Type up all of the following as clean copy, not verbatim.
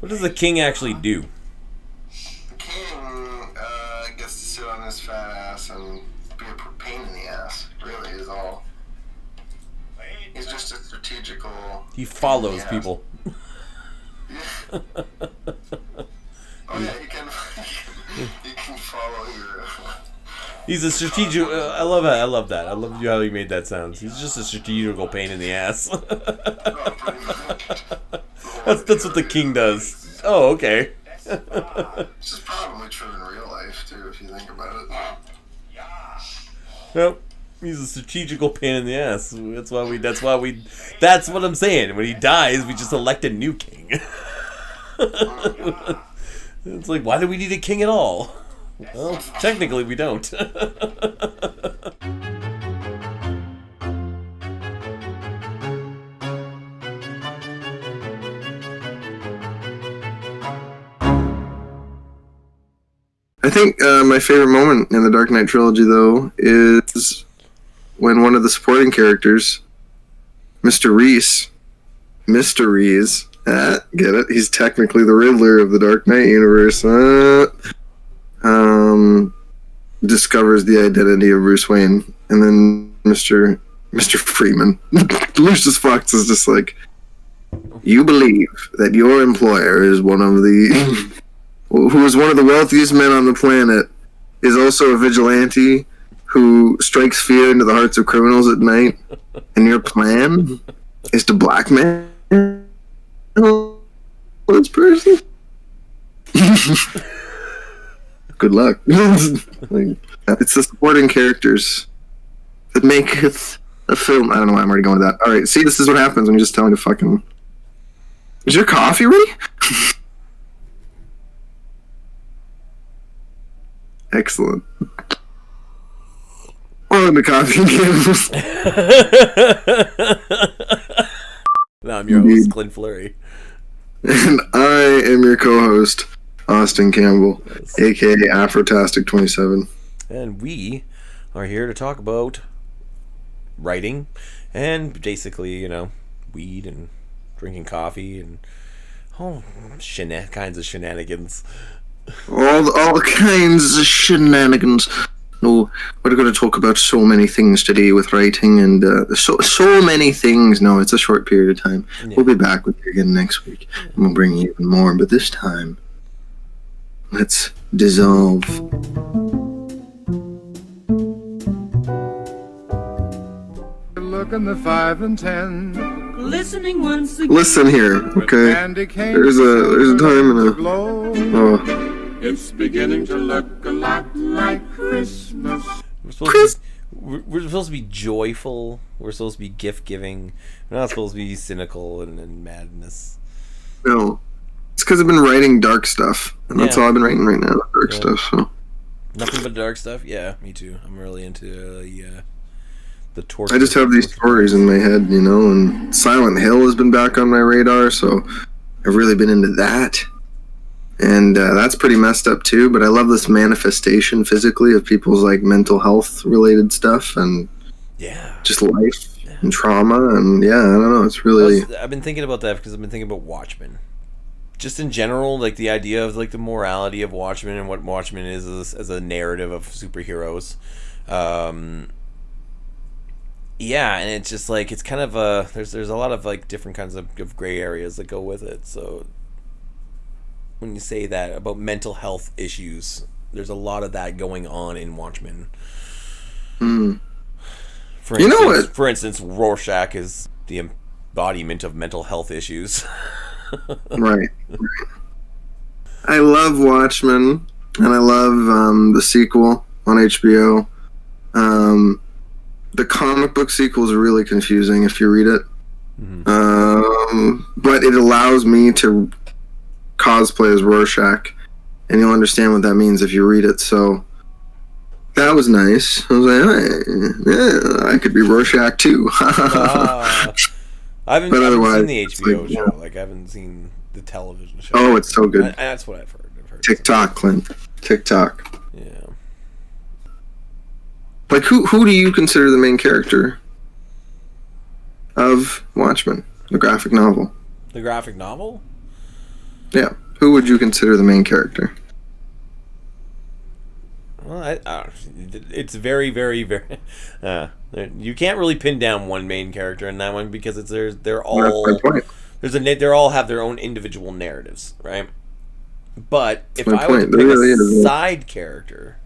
What does the king actually do? The king gets to sit on his fat ass and be a pain in the ass, really, is all. He's just a strategical... He follows people. Oh yeah, you can follow your... He's a strategic... I love that. I love how you made that sound. He's just a strategical pain in the ass. That's what the king does. Oh, okay. This is probably true in real life, too, if you think about it. Yep. He's a strategical pain in the ass. That's what I'm saying. When he dies, we just elect a new king. It's like, why do we need a king at all? Well, technically we don't. I think my favorite moment in the Dark Knight trilogy, though, is when one of the supporting characters, Mr. Reese, get it? He's technically the Riddler of the Dark Knight universe. Discovers the identity of Bruce Wayne, and then Mr. Freeman, Lucius Fox, is just like, you believe that your employer is one of the who is one of the wealthiest men on the planet, is also a vigilante who strikes fear into the hearts of criminals at night, and your plan is to blackmail this person? Good luck. It's the supporting characters that make it a film. I don't know why I'm already going to that. Alright, see, this is what happens when you just tell me to fucking... Is your coffee ready? Excellent. Welcome to Coffee and Cannabis. Now I'm your host, Clint Fleury. And I am your co-host, Austin Campbell, yes, aka Afrotastic27. And we are here to talk about writing and basically, weed and drinking coffee and kinds of shenanigans. All kinds of shenanigans. No, we're going to talk about so many things today with writing and so many things. No, it's a short period of time. Yeah. We'll be back with you again next week, and we'll bring you even more. But this time, let's dissolve. Look in the 5 and 10. Listening once again. Listen here, okay? There's a time and a... Oh. It's beginning to look a lot like Christmas. We're supposed to be joyful. We're supposed to be gift-giving. We're not supposed to be cynical and madness. No. It's because I've been writing dark stuff. And that's all I've been writing right now, dark stuff. So. Nothing but dark stuff? Yeah, me too. I'm really into the torture. I just have these stories in my head, and Silent Hill has been back on my radar, so I've really been into that. And that's pretty messed up too, but I love this manifestation physically of people's mental health related stuff and just life and trauma, and I don't know, it's really... I've been thinking about that because I've been thinking about Watchmen. Just in general, the idea of the morality of Watchmen and what Watchmen is as a narrative of superheroes. And it's just it's kind of there's a lot of different kinds of gray areas that go with it, so... When you say that about mental health issues, there's a lot of that going on in Watchmen. For instance, Rorschach is the embodiment of mental health issues. Right. I love Watchmen, and I love the sequel on HBO. The comic book sequel is really confusing if you read it. Mm-hmm. But it allows me to cosplay as Rorschach, and you'll understand what that means if you read it. So that was nice. I was like, I could be Rorschach too. I haven't seen the HBO show. I haven't seen the television show. Oh, it's so good. That's what I've heard. TikTok, Clint. TikTok. Yeah. Who do you consider the main character of Watchmen, the graphic novel? The graphic novel? Yeah. Who would you consider the main character? Well, it's very, very, very. You can't really pin down one main character in that one because they're all That's my point. they all have their own individual narratives, right? But if my I were to point. There pick really a is. side character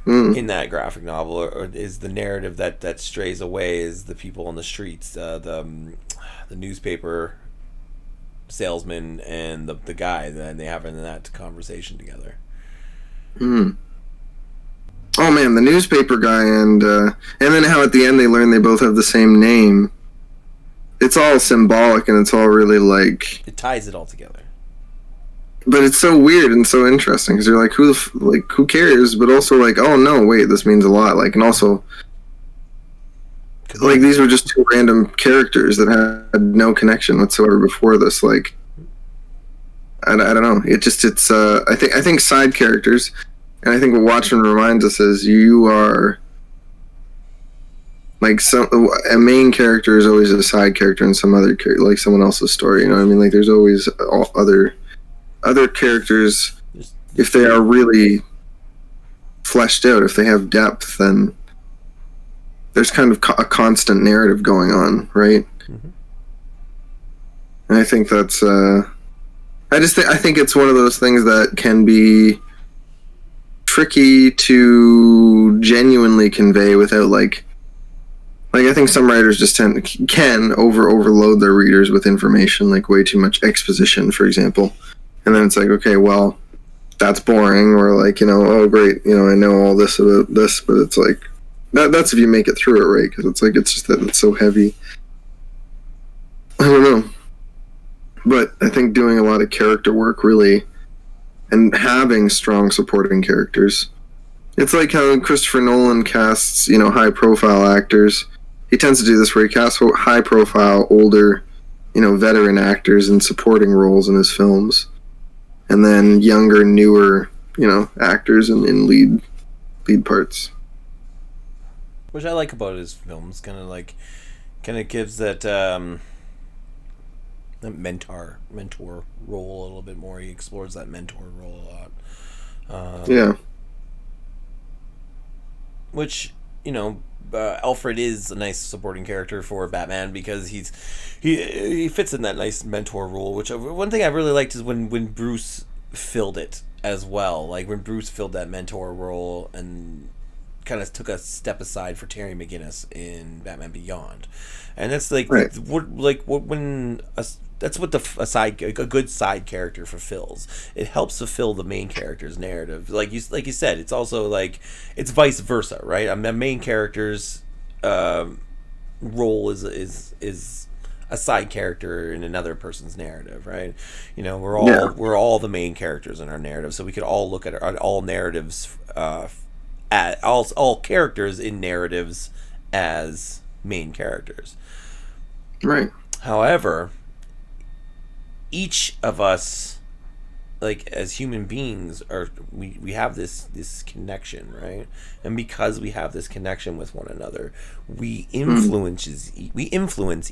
Mm. in that graphic novel, or is the narrative that strays away is the people on the streets, the newspaper salesman and the guy that they have in that conversation together. Mm. Oh man, the newspaper guy and then how at the end they learn they both have the same name. It's all symbolic and it's all really like. It ties it all together. But it's so weird and so interesting because you're like, who cares? But also like, oh no, wait, this means a lot. Like, and also, like these were just two random characters that had no connection whatsoever before this. Like, I don't know. It's I think side characters, and I think what Watchmen reminds us is you are like a main character is always a side character in some other like someone else's story. You know what I mean? Like, there's always other characters, if they are really fleshed out, if they have depth, then there's kind of a constant narrative going on, right? Mm-hmm. And I think that's I think it's one of those things that can be tricky to genuinely convey without like I think some writers just can overload their readers with information, like way too much exposition, for example. And then it's like, okay, well, that's boring, or like, oh great, I know all this about this, but it's like that's if you make it through it, right? Because it's like it's just that it's so heavy. I don't know, but I think doing a lot of character work really, and having strong supporting characters. It's like how Christopher Nolan casts, high-profile actors. He tends to do this where he casts high-profile, older, veteran actors in supporting roles in his films. And then younger, newer, actors in lead parts. Which I like about his films, kind of gives that mentor role a little bit more. He explores that mentor role a lot. Yeah. Which, Alfred is a nice supporting character for Batman because he fits in that nice mentor role. Which one thing I really liked is when Bruce filled it as well. Like when Bruce filled that mentor role and kind of took a step aside for Terry McGinnis in Batman Beyond, and that's like right. That's what a good side character fulfills. It helps fulfill the main character's narrative. Like you said, it's also like it's vice versa, right? I mean, the main character's role is a side character in another person's narrative, right? We're all the main characters in our narrative, so we could all look at all narratives at all characters in narratives as main characters. Right. However, each of us, like as human beings, we have this connection, right? And because we have this connection with one another, we influence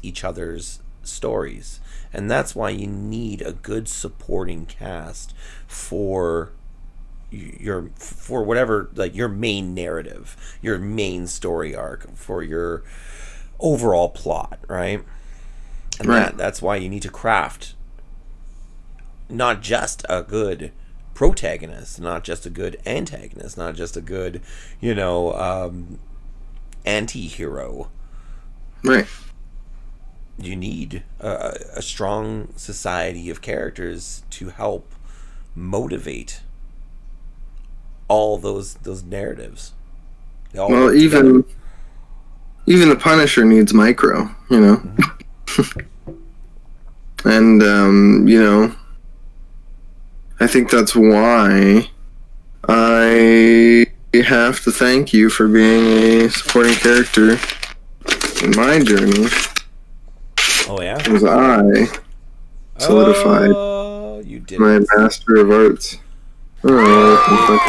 each other's stories, and that's why you need a good supporting cast for whatever, like your main narrative, your main story arc, for your overall plot, right? And right. That's why you need to craft not just a good protagonist, not just a good antagonist, not just a good, anti-hero. Right. You need a strong society of characters to help motivate all those narratives. Well, even the Punisher needs Micro, Mm-hmm. And I think that's why I have to thank you for being a supporting character in my journey. Oh yeah, because I solidified you did my Master of Arts. It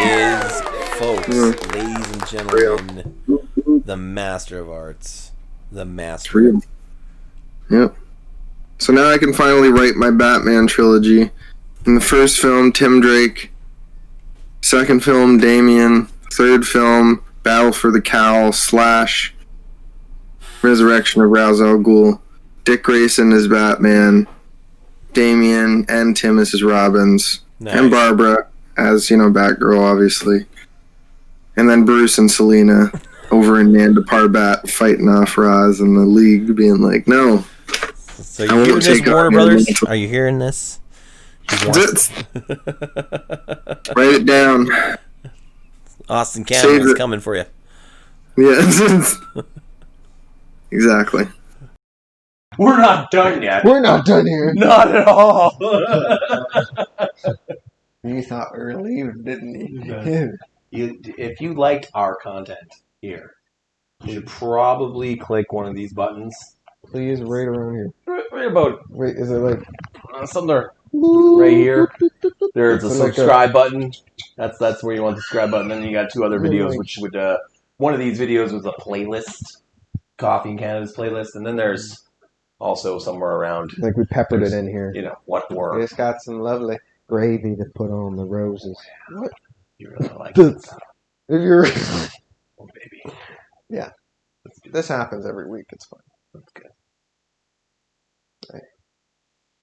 is, folks, ladies and gentlemen, the Master of Arts, the Master. Yep. So now I can finally write my Batman trilogy In the first film, Tim Drake. Second film, Damien. Third film, Battle for the Cowl / Resurrection of Ra's al Ghul. Dick Grayson as Batman. Damien and Tim as his Robins. Nice. And Barbara as, Batgirl, obviously. And then Bruce and Selena over in Nanda Parbat fighting off Ra's and the League being like, no. So you hearing this, Warner Brothers? Are you hearing this? Write it down. Austin Campbell's coming for you. Yeah. Exactly. We're not done yet. We're not done here. Not at all. You thought we were leaving, didn't you? If you liked our content here, you should probably click one of these buttons. Please, right around here. Right about. Wait, is it like something right here? There's a subscribe button. That's where you want the subscribe button. Then you got 2 other videos, which would one of these videos was a playlist, Coffee and Cannabis playlist, and then there's also somewhere around. Like we peppered it in here. What were? It's got some lovely gravy to put on the roses. What? You really like it? If you're, oh baby. Yeah. This happens every week. It's fine.